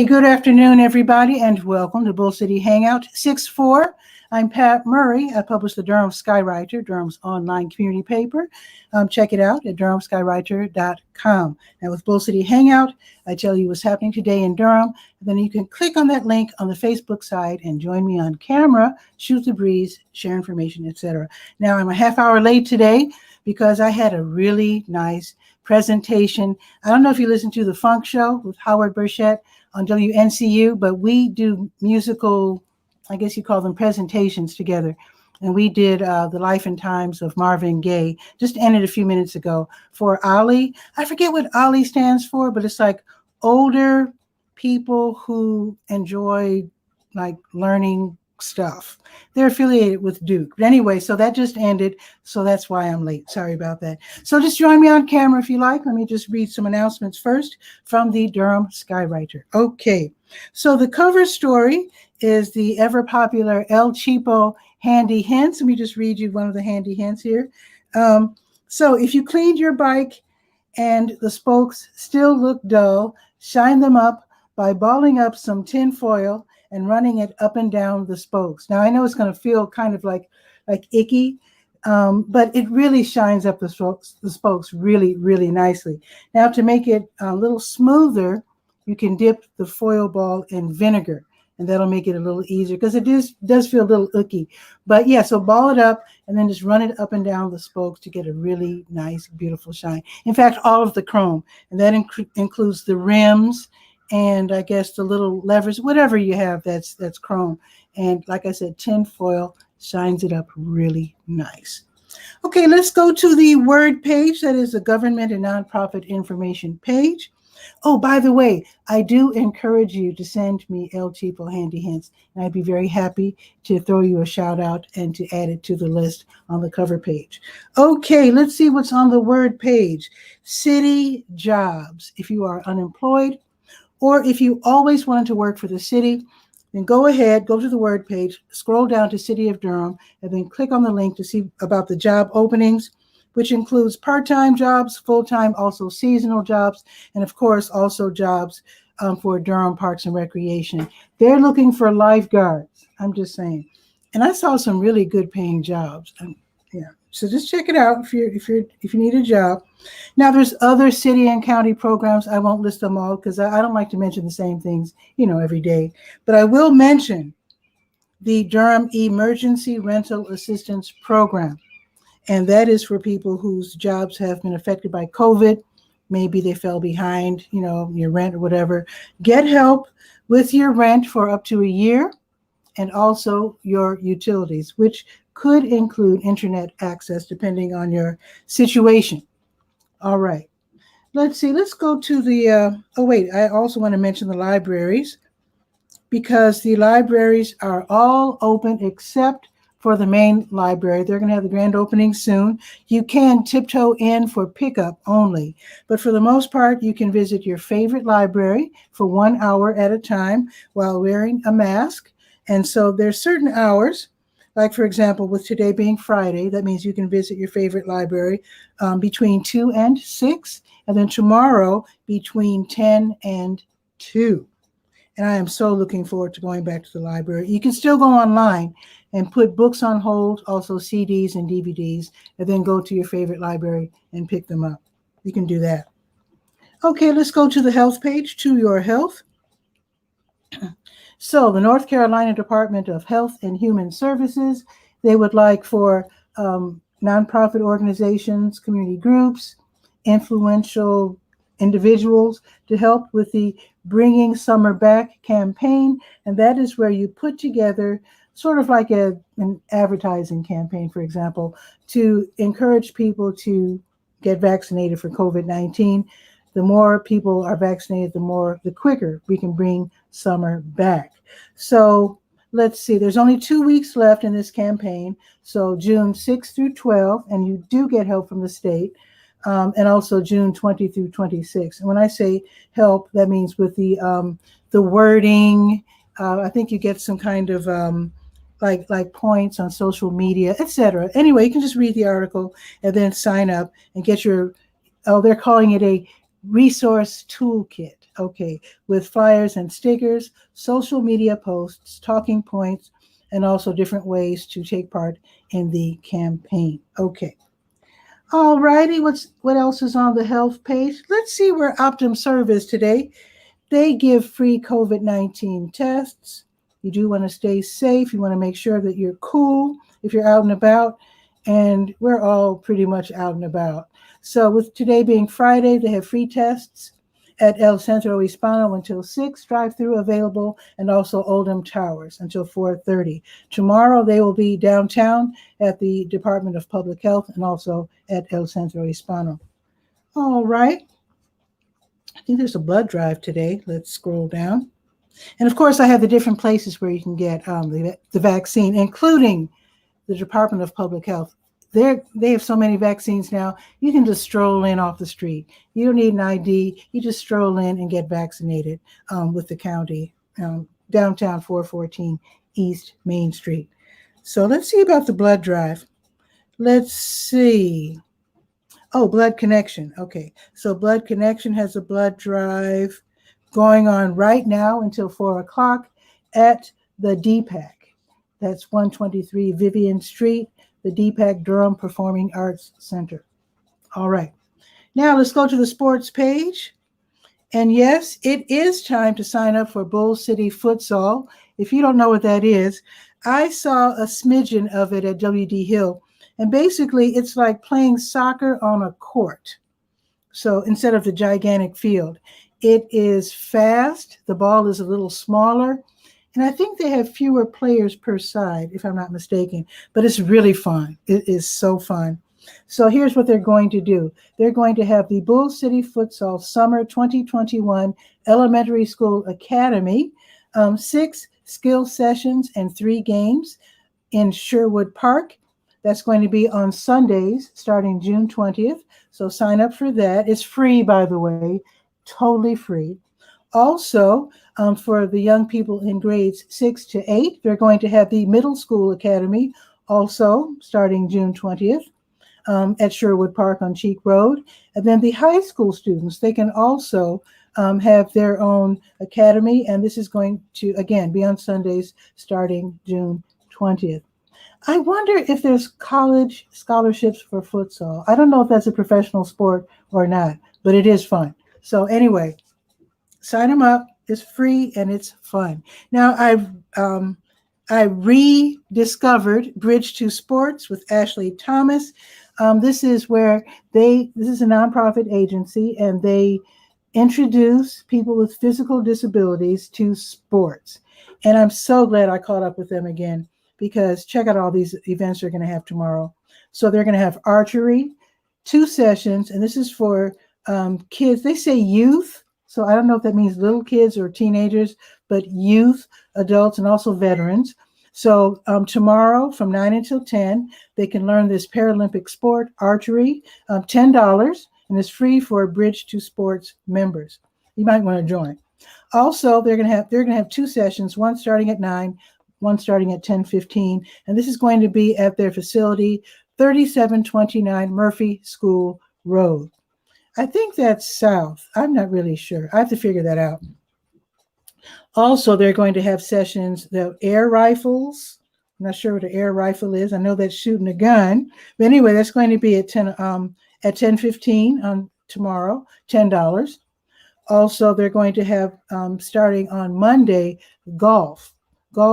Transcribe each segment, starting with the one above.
good afternoon, everybody, and welcome to Bull City Hangout 6-4. I'm Pat Murray. I publish the Durham Skywriter, Durham's online community paper. Check it out at durhamskywriter.com. Now, with Bull City Hangout, I tell you what's happening today in Durham. And then you can click on that link on the Facebook side and join me on camera, shoot the breeze, share information, etc. Now, I'm a half hour late today because I had a really nice presentation. I don't know if you listened to The Funk Show with Howard Burchett on WNCU, but we do musical, I guess you call them presentations together. And we did The Life and Times of Marvin Gaye, just ended a few minutes ago for OLLI. I forget what OLLI stands for, but it's like older people who enjoy like learning stuff. They're affiliated with Duke. But anyway, so that just ended. So that's why I'm late. Sorry about that. So just join me on camera if you like. Let me just read some announcements first from the Durham Skywriter. Okay. So the cover story is the ever popular 𝗕𝗨𝗟𝗟 handy hints. Let me just read you one of the handy hints here. So if you cleaned your bike and the spokes still look dull, shine them up by balling up some tin foil and running it up and down the spokes. Now, I know it's going to feel kind of like icky, but it really shines up the spokes really, really nicely. Now, to make it a little smoother, you can dip the foil ball in vinegar, and that'll make it a little easier because it does feel a little icky. But yeah, so ball it up and then just run it up and down the spokes to get a really nice, beautiful shine. In fact, all of the chrome, and that includes the rims, and I guess the little levers, whatever you have that's chrome. And like I said, tin foil shines it up really nice. Okay, let's go to the word page. That is the government and nonprofit information page. Oh, by the way, I do encourage you to send me 𝗕𝗨𝗟𝗟 handy hints, and I'd be very happy to throw you a shout out and to add it to the list on the cover page. Okay, let's see what's on the word page. City jobs. If you are unemployed, or if you always wanted to work for the city, then go ahead, go to the word page, scroll down to City of Durham, and then click on the link to see about the job openings, which includes part-time jobs, full-time, also seasonal jobs, and of course, also jobs for Durham Parks and Recreation. They're looking for lifeguards, I'm just saying. And I saw some really good paying jobs. Yeah, so just check it out if you need a job. Now, there's other city and county programs. I won't list them all because I don't like to mention the same things, every day. But I will mention the Durham Emergency Rental Assistance Program. And that is for people whose jobs have been affected by COVID. Maybe they fell behind, your rent or whatever. Get help with your rent for up to a year, and also your utilities, which could include internet access depending on your situation. All right. Let's see. Let's go to the, I also want to mention the libraries, because the libraries are all open except for the main library. They're going to have the grand opening soon. You can tiptoe in for pickup only, but for the most part, you can visit your favorite library for 1 hour at a time while wearing a mask. And so there's certain hours, like for example, with today being Friday, that means you can visit your favorite library between 2 and 6, and then tomorrow between 10 and 2. And I am so looking forward to going back to the library. You can still go online and put books on hold, also CDs and DVDs, and then go to your favorite library and pick them up. You can do that. Okay, let's go to the health page, to your health. So the North Carolina Department of Health and Human Services, they would like for nonprofit organizations, community groups, influential individuals to help with the Bringing Summer Back campaign. And that is where you put together sort of like an advertising campaign, for example, to encourage people to get vaccinated for COVID-19. The more people are vaccinated, the quicker we can bring summer back. So let's see, there's only 2 weeks left in this campaign. So June 6th through 12th, and you do get help from the state. And also June 20 through 26. And when I say help, that means with the wording. I think you get some kind of like points on social media, etc. Anyway, you can just read the article and then sign up and get your, they're calling it a resource toolkit. Okay, with flyers and stickers, social media posts, talking points, and also different ways to take part in the campaign. Okay. All righty, what else is on the health page? Let's see where OptumServe is today. They give free COVID-19 tests. You do want to stay safe. You want to make sure that you're cool if you're out and about. And we're all pretty much out and about. So with today being Friday, they have free tests at El Centro Hispano until 6, drive-through available, and also Oldham Towers until 4:30. Tomorrow, they will be downtown at the Department of Public Health and also at El Centro Hispano. All right. I think there's a blood drive today. Let's scroll down. And of course, I have the different places where you can get the vaccine, including the Department of Public Health. They have so many vaccines now, you can just stroll in off the street. You don't need an ID. You just stroll in and get vaccinated with the county, downtown 414 East Main Street. So let's see about the blood drive. Let's see. Oh, Blood Connection. Okay, so Blood Connection has a blood drive going on right now until 4 o'clock at the DPAC. That's 123 Vivian Street, the DPAC Durham Performing Arts Center. All right. Now let's go to the sports page. And yes, it is time to sign up for Bull City Futsal. If you don't know what that is, I saw a smidgen of it at W.D. Hill. And basically, it's like playing soccer on a court. So instead of the gigantic field, it is fast. The ball is a little smaller. And I think they have fewer players per side, if I'm not mistaken. But it's really fun. It is so fun. So here's what they're going to do. They're going to have the Bull City Futsal Summer 2021 Elementary School Academy, 6 skill sessions and 3 games in Sherwood Park. That's going to be on Sundays starting June 20th. So sign up for that. It's free, by the way, totally free. Also, for the young people in grades 6 to 8, they're going to have the Middle School Academy also starting June 20th at Sherwood Park on Cheek Road. And then the high school students, they can also have their own academy. And this is going to, again, be on Sundays starting June 20th. I wonder if there's college scholarships for futsal. I don't know if that's a professional sport or not, but it is fun. So anyway, sign them up. It's free and it's fun. Now I rediscovered Bridge to Sports with Ashley Thomas. This is a nonprofit agency, and they introduce people with physical disabilities to sports. And I'm so glad I caught up with them again, because check out all these events they're going to have tomorrow. So they're going to have archery, 2 sessions, and this is for kids. They say youth, so I don't know if that means little kids or teenagers, but youth, adults, and also veterans. So tomorrow from 9 until 10, they can learn this Paralympic sport, archery, $10, and it's free for Bridge to Sports members. You might want to join. Also, they're going to have 2 sessions, one starting at 9, one starting at 10:15, and this is going to be at their facility, 3729 Murphy School Road. I think that's south. I'm not really sure. I have to figure that out. Also, they're going to have sessions, the air rifles. I'm not sure what an air rifle is. I know that's shooting a gun. But anyway, that's going to be at 10:15 on tomorrow, $10. Also, they're going to have, starting on Monday, golf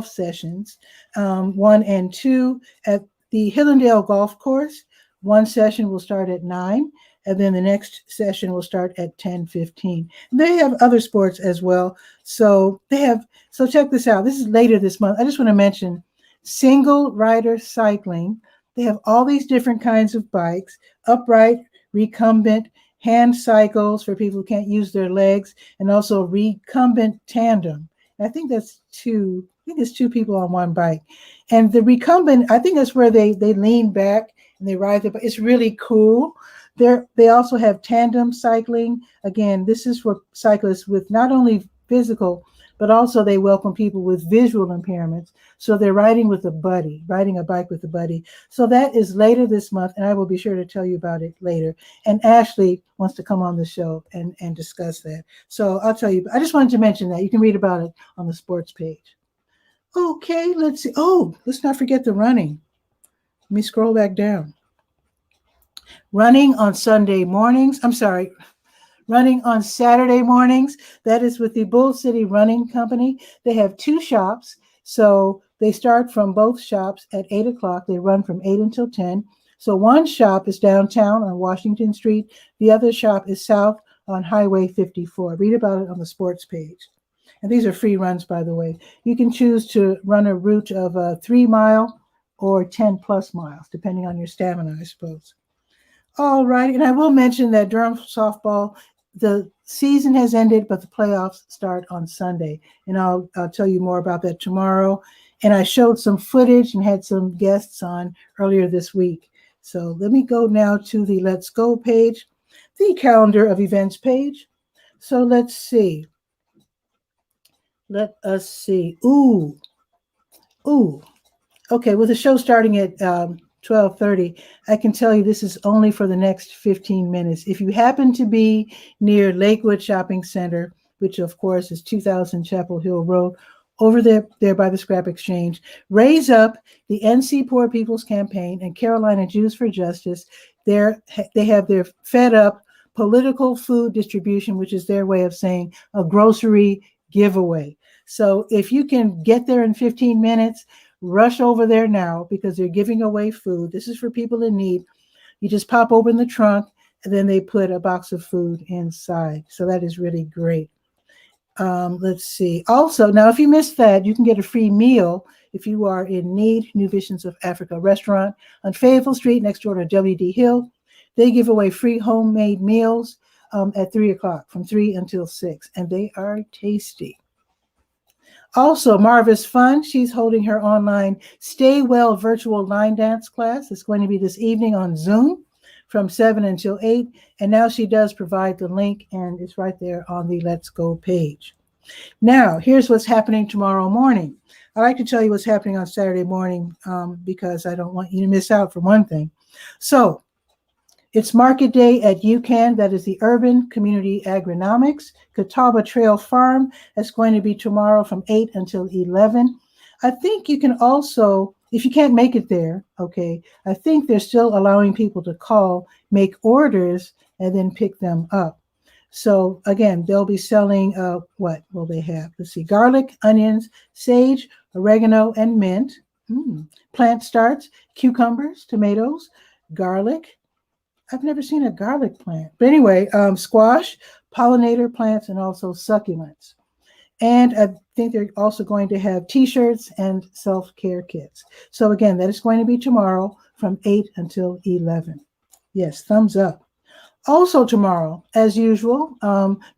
sessions, 1 and 2 at the Hillendale Golf Course. One session will start at 9, and then the next session will start at 10:15. They have other sports as well. So check this out. This is later this month. I just want to mention single rider cycling. They have all these different kinds of bikes, upright, recumbent, hand cycles for people who can't use their legs, and also recumbent tandem. I think that's 2. I think it's 2 people on one bike. And the recumbent, I think that's where they lean back and they ride the bike. It's really cool. They also have tandem cycling. Again, this is for cyclists with not only physical, but also they welcome people with visual impairments. So they're riding a bike with a buddy. So that is later this month, and I will be sure to tell you about it later. And Ashley wants to come on the show and discuss that. So I'll tell you, I just wanted to mention that. You can read about it on the sports page. Okay, let's see. Oh, let's not forget the running. Let me scroll back down. Running on Sunday mornings. I'm sorry. Running on Saturday mornings. That is with the Bull City Running Company. They have 2 shops. So they start from both shops at 8 o'clock. They run from 8 until 10. So one shop is downtown on Washington Street. The other shop is south on Highway 54. Read about it on the sports page. And these are free runs, by the way. You can choose to run a route of a 3 mile or 10 plus miles, depending on your stamina, I suppose. All right. And I will mention that Durham softball, the season has ended, but the playoffs start on Sunday. And I'll tell you more about that tomorrow. And I showed some footage and had some guests on earlier this week. So let me go now to the Let's Go page, the calendar of events page. So let's see. Let us see. Ooh. Okay, with the show starting at 12:30, I can tell you this is only for the next 15 minutes. If you happen to be near Lakewood Shopping Center, which of course is 2000 Chapel Hill Road, over there by the Scrap Exchange, Raise Up, the NC Poor People's Campaign, and Carolina Jews for Justice. They have their Fed Up political food distribution, which is their way of saying a grocery giveaway. So if you can get there in 15 minutes, rush over there now because they're giving away food. This is for people in need. You just pop open the trunk and then they put a box of food inside. So that is really great. Let's see. Also, now if you missed that, you can get a free meal if you are in need. New Visions of Africa restaurant on Fayetteville Street next door to W.D. Hill. They give away free homemade meals at 3 o'clock from 3 until 6, and they are tasty. Also, Marvis Fun, she's holding her online Stay Well virtual line dance class. It's going to be this evening on Zoom from 7 until 8. And now she does provide the link, and it's right there on the Let's Go page. Now, here's what's happening tomorrow morning. I like to tell you what's happening on Saturday morning because I don't want you to miss out for one thing. So, it's Market Day at UCAN. That is the Urban Community Agronomics. Catawba Trail Farm. That's going to be tomorrow from 8 until 11. I think you can also, if you can't make it there, okay, I think they're still allowing people to call, make orders, and then pick them up. So again, they'll be selling, what will they have? Let's see, garlic, onions, sage, oregano, and mint. Plant starts, cucumbers, tomatoes, garlic. I've never seen a garlic plant. But anyway, squash, pollinator plants, and also succulents. And I think they're also going to have T-shirts and self-care kits. So again, that is going to be tomorrow from 8 until 11. Yes, thumbs up. Also tomorrow, as usual,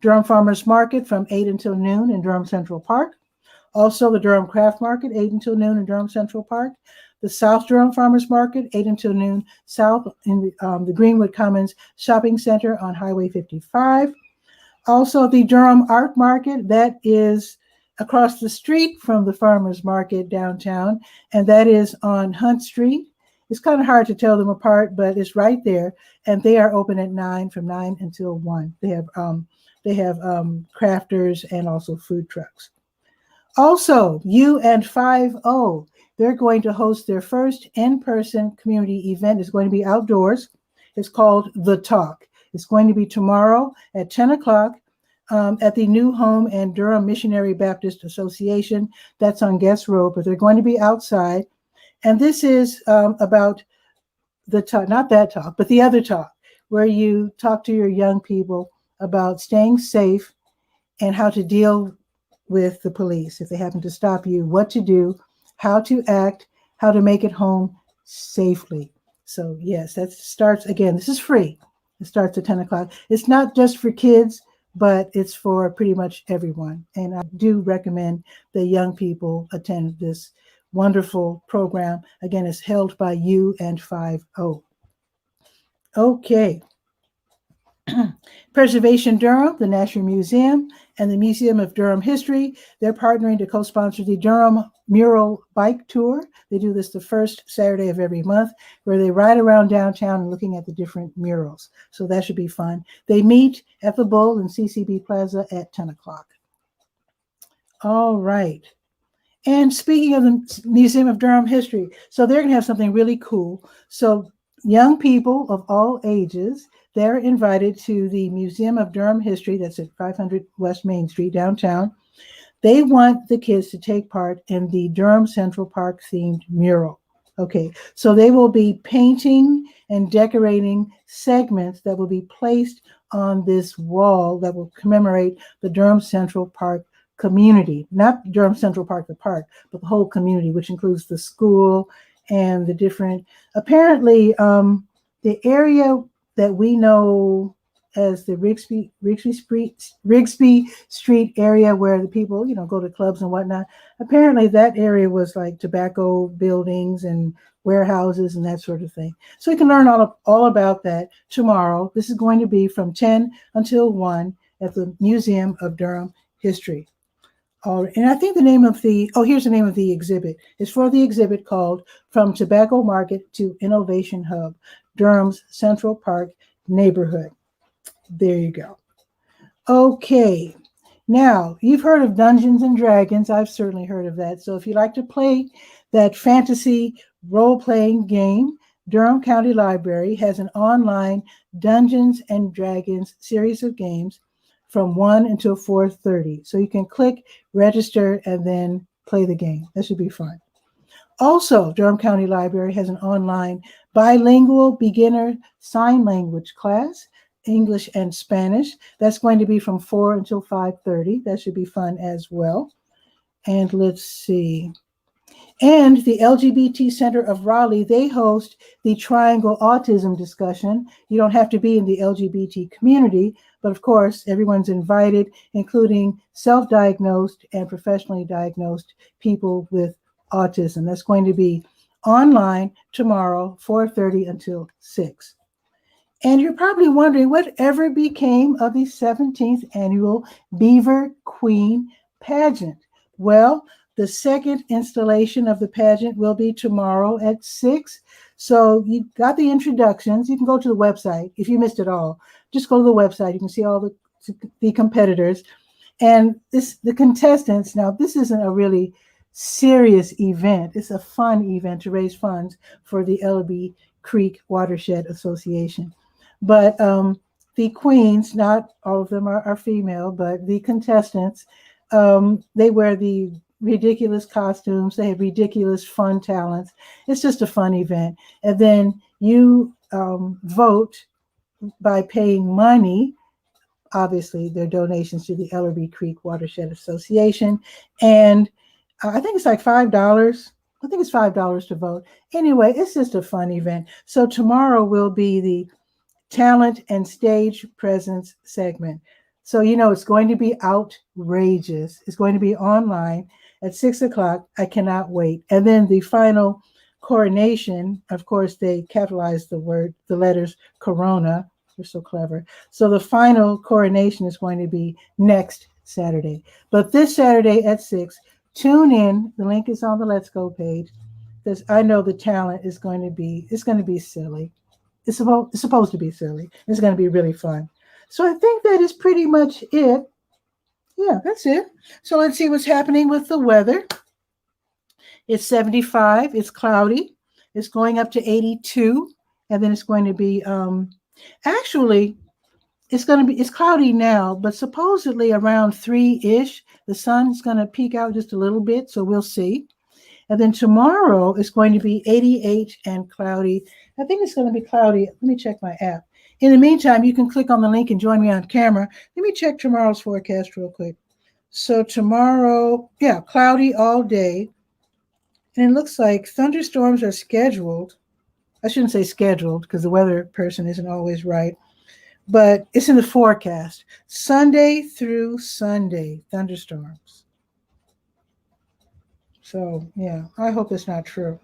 Durham Farmers Market from 8 until noon in Durham Central Park. Also the Durham Craft Market, 8 until noon in Durham Central Park. The South Durham Farmers Market, 8 until noon, south in the Greenwood Commons Shopping Center on Highway 55. Also, the Durham Art Market, that is across the street from the Farmers Market downtown, and that is on Hunt Street. It's kind of hard to tell them apart, but it's right there, and they are open at 9, from 9 until 1. They have crafters and also food trucks. Also, U&50. They're going to host their first in-person community event. It's going to be outdoors. It's called The Talk. It's going to be tomorrow at 10 o'clock at the New Home and Durham Missionary Baptist Association. That's on Guest Road, but they're going to be outside. And this is about the talk, not that talk, but the other talk, where you talk to your young people about staying safe and how to deal with the police. If they happen to stop you, what to do, how to act, how to make it home safely. So yes, that starts, again, this is free. It starts at 10 o'clock. It's not just for kids, but it's for pretty much everyone. And I do recommend that young people attend this wonderful program. Again, it's held by U&50. Okay. Preservation Durham, the National Museum, and the Museum of Durham History, they're partnering to co-sponsor the Durham Mural Bike Tour. They do this the first Saturday of every month, where they ride around downtown and looking at the different murals. So that should be fun. They meet at the Bull in CCB Plaza at 10 o'clock. All right. And speaking of the Museum of Durham History, so they're going to have something really cool. So young people of all ages, they're invited to the Museum of Durham History, that's at 500 West Main Street downtown. They want the kids to take part in the Durham Central Park themed mural. Okay, so they will be painting and decorating segments that will be placed on this wall that will commemorate the Durham Central Park community, not Durham Central Park, the park, but the whole community, which includes the school and the different, apparently the area that we know as the Rigsby Street area where the people, go to clubs and whatnot. Apparently that area was like tobacco buildings and warehouses and that sort of thing. So you can learn all about that tomorrow. This is going to be from 10 until 1 at the Museum of Durham History. And I think the name of here's the name of the exhibit. It's for the exhibit called From Tobacco Market to Innovation Hub, Durham's Central Park Neighborhood. There you go. Okay. Now, you've heard of Dungeons and Dragons. I've certainly heard of that. So if you like to play that fantasy role-playing game, Durham County Library has an online Dungeons and Dragons series of games from 1 until 4:30. So you can click register and then play the game. That should be fun. Also, Durham County Library has an online bilingual beginner sign language class, English and Spanish. That's going to be from 4 until 5:30. That should be fun as well. And let's see. And the LGBT Center of Raleigh, they host the Triangle Autism discussion. You don't have to be in the LGBT community, but of course, everyone's invited, including self-diagnosed and professionally diagnosed people with autism. That's going to be online tomorrow, 4:30 until 6. And you're probably wondering whatever became of the 17th annual Beaver Queen Pageant. Well, the second installation of the pageant will be tomorrow at 6. So you got the introductions. You can go to the website. If you missed it all, just go to the website. You can see all the competitors and the contestants. Now, this isn't a really serious event. It's a fun event to raise funds for the Ellerbe Creek Watershed Association. But the queens, not all of them are female, but the contestants, they wear the ridiculous costumes. They have ridiculous fun talents. It's just a fun event. And then you vote by paying money. Obviously, their donations to the Ellerbe Creek Watershed Association. And I think it's like $5. I think it's $5 to vote. Anyway, it's just a fun event. So tomorrow will be the talent and stage presence segment. So, it's going to be outrageous. It's going to be online at 6 o'clock. I cannot wait. And then the final coronation, of course, they capitalized the letters Corona. They're so clever. So the final coronation is going to be next Saturday. But this Saturday at 6, tune in. The link is on the Let's Go page, because I know the talent is going to be silly. It's supposed to be silly. It's going to be really fun. So I think that is pretty much it. Yeah, that's it. So let's see what's happening with the weather. It's 75. It's cloudy. It's going up to 82. And then it's going to be, actually, it's cloudy now, but supposedly around 3-ish, the sun's going to peek out just a little bit. So we'll see. And then tomorrow is going to be 88 and cloudy. I think it's going to be cloudy. Let me check my app. In the meantime, you can click on the link and join me on camera. Let me check tomorrow's forecast real quick. So tomorrow, cloudy all day. And it looks like thunderstorms are scheduled. I shouldn't say scheduled because the weather person isn't always right. But it's in the forecast. Sunday through Sunday, thunderstorms. So, I hope it's not true.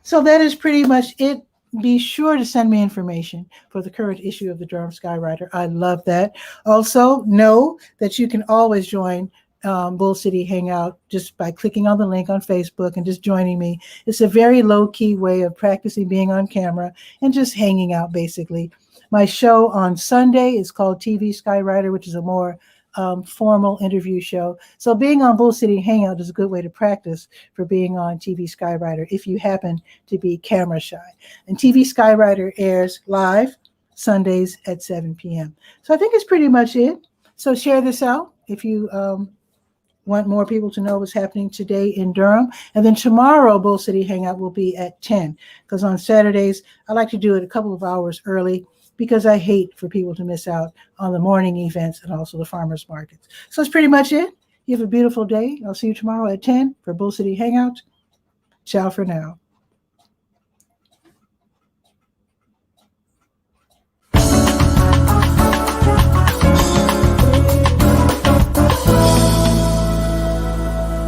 So that is pretty much it be sure to send me information for the current issue of the Durham Skywriter. I love that. Also, know that you can always join Bull City Hangout just by clicking on the link on Facebook and just joining me. It's a very low-key way of practicing being on camera and just hanging out, basically. My show on Sunday is called TV Skywriter, which is a more formal interview show. So being on Bull City Hangout is a good way to practice for being on TV Skywriter if you happen to be camera shy. And TV Skywriter airs live Sundays at 7 p.m. So I think it's pretty much it. So share this out if you want more people to know what's happening today in Durham. And then tomorrow, Bull City Hangout will be at 10, because on Saturdays, I like to do it a couple of hours early because I hate for people to miss out on the morning events and also the farmers markets. So that's pretty much it. You have a beautiful day. I'll see you tomorrow at 10 for Bull City Hangout. Ciao for now.